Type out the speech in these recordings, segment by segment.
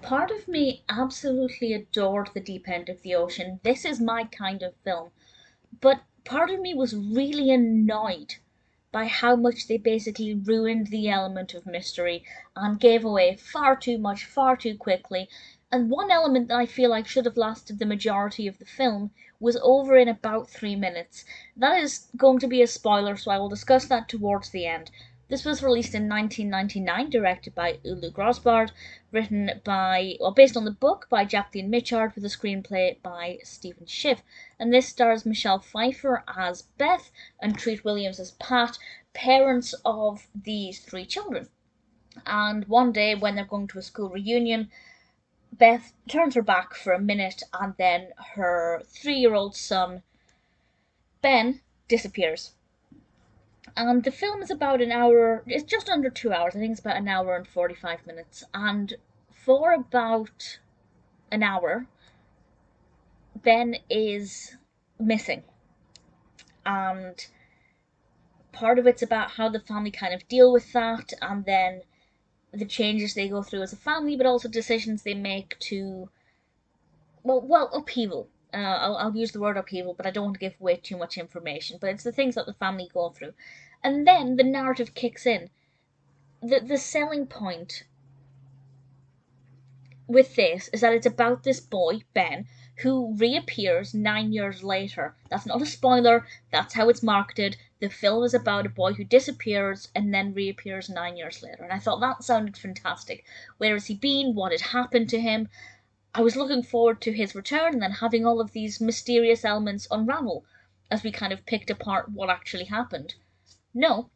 Part of me absolutely adored The Deep End of the Ocean. This is my kind of film. But part of me was really annoyed by how much they basically ruined the element of mystery and gave away far too much far too quickly. And one element that I feel like should have lasted the majority of the film was over in about 3 minutes. That is going to be a spoiler, so I will discuss that towards the end. This was released in 1999, directed by Ulu Grosbard, based on the book by Jacqueline Mitchard, with a screenplay by Stephen Schiff. And this stars Michelle Pfeiffer as Beth and Treat Williams as Pat, parents of these three children. And one day, when they're going to a school reunion, Beth turns her back for a minute, and then her 3-year-old son, Ben, disappears. And the film is about an hour, it's just under 2 hours. I think it's about an hour and 45 minutes. And for about an hour, Ben is missing. And part of it's about how the family kind of deal with that, and then the changes they go through as a family, but also decisions they make to, upheaval. I'll use the word upheaval, but I don't want to give away too much information. But it's the things that the family go through. And then the narrative kicks in. The selling point with this is that it's about this boy, Ben, who reappears 9 years later. That's not a spoiler, that's how it's marketed. The film is about a boy who disappears and then reappears 9 years later. And I thought that sounded fantastic. Where has he been? What had happened to him? I was looking forward to his return and then having all of these mysterious elements unravel as we kind of picked apart what actually happened. No,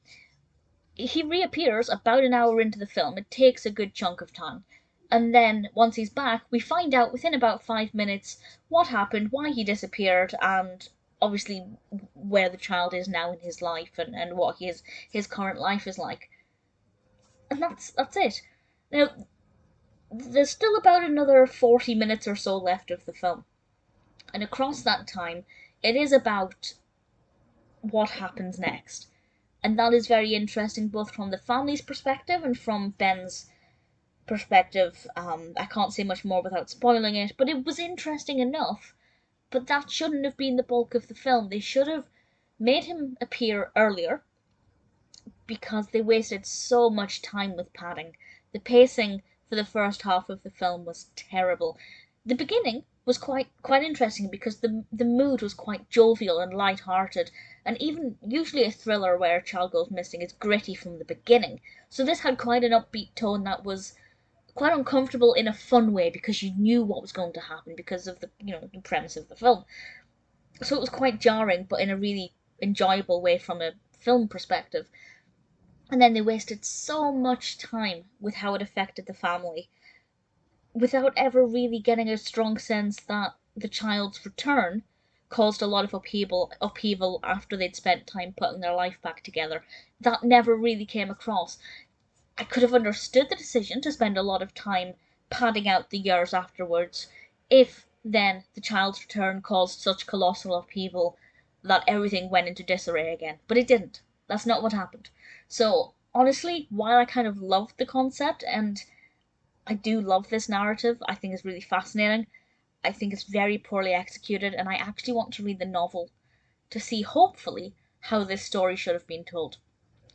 he reappears about an hour into the film. It takes a good chunk of time. And then, once he's back, we find out within about 5 minutes what happened, why he disappeared, and obviously where the child is now in his life and what his current life is like. And that's it. Now, there's still about another 40 minutes or so left of the film. And across that time, it is about what happens next. And that is very interesting, both from the family's perspective and from Ben's perspective. I can't say much more without spoiling it, but it was interesting enough. But that shouldn't have been the bulk of the film. They should have made him appear earlier, because they wasted so much time with padding. The pacing for the first half of the film was terrible. The beginning was quite interesting because the mood was quite jovial and light-hearted, and even usually a thriller where a child goes missing is gritty from the beginning. So this had quite an upbeat tone that was quite uncomfortable in a fun way, because you knew what was going to happen because of the premise of the film. So it was quite jarring, but in a really enjoyable way from a film perspective. And then they wasted so much time with how it affected the family, without ever really getting a strong sense that the child's return caused a lot of upheaval after they'd spent time putting their life back together. That never really came across. I could have understood the decision to spend a lot of time padding out the years afterwards, if then the child's return caused such colossal upheaval that everything went into disarray again. But it didn't. That's not what happened. So, honestly, while I kind of loved the concept, and I do love this narrative, I think it's really fascinating, I think it's very poorly executed, and I actually want to read the novel to see, hopefully, how this story should have been told.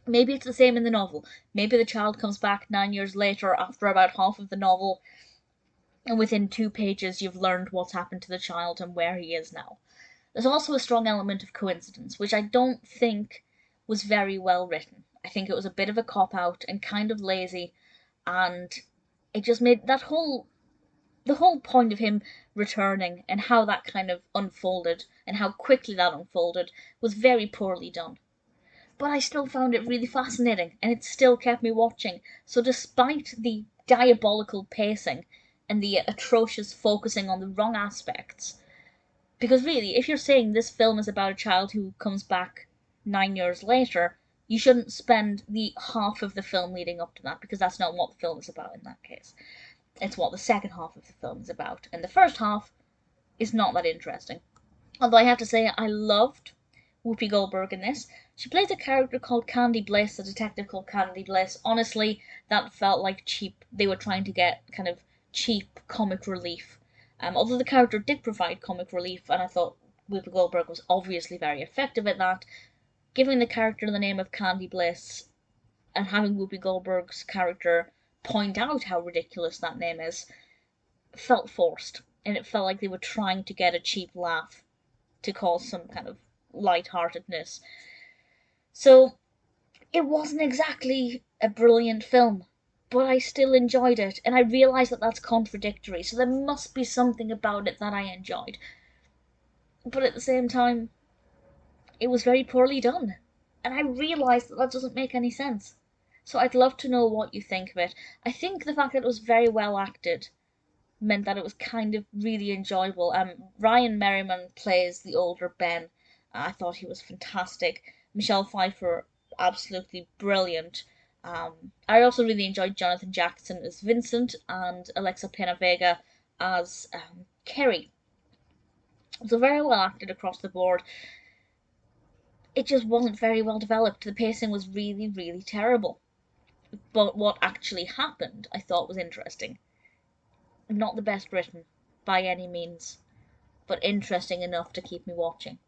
Maybe it's the same in the novel. Maybe the child comes back 9 years later after about half of the novel, and within 2 pages you've learned what's happened to the child and where he is now. There's also a strong element of coincidence, which I don't think was very well written. I think it was a bit of a cop-out and kind of lazy, and it just made the whole point of him returning and how that kind of unfolded and how quickly that unfolded was very poorly done. But I still found it really fascinating, and it still kept me watching. So despite the diabolical pacing and the atrocious focusing on the wrong aspects, because really, if you're saying this film is about a child who comes back 9 years later, you shouldn't spend the half of the film leading up to that, because that's not what the film is about in that case. It's what the second half of the film is about, and the first half is not that interesting. Although I have to say, I loved Whoopi Goldberg in this. She plays a character called Candy Bliss, a detective called Candy Bliss. Honestly, that felt like cheap. They were trying to get kind of cheap comic relief. Although the character did provide comic relief, and I thought Whoopi Goldberg was obviously very effective at that, giving the character the name of Candy Bliss and having Whoopi Goldberg's character point out how ridiculous that name is felt forced, and it felt like they were trying to get a cheap laugh to cause some kind of lightheartedness. So it wasn't exactly a brilliant film, but I still enjoyed it, and I realised that that's contradictory, so there must be something about it that I enjoyed. But at the same time, it was very poorly done, and I realised that that doesn't make any sense. So I'd love to know what you think of it. I think the fact that it was very well acted meant that it was kind of really enjoyable. Ryan Merriman plays the older Ben. I thought he was fantastic. Michelle Pfeiffer, absolutely brilliant. I also really enjoyed Jonathan Jackson as Vincent and Alexa Pena Vega as Kerry. So very well acted across the board. It just wasn't very well developed. The pacing was really, really terrible. But what actually happened, I thought was interesting. Not the best written, by any means, but interesting enough to keep me watching.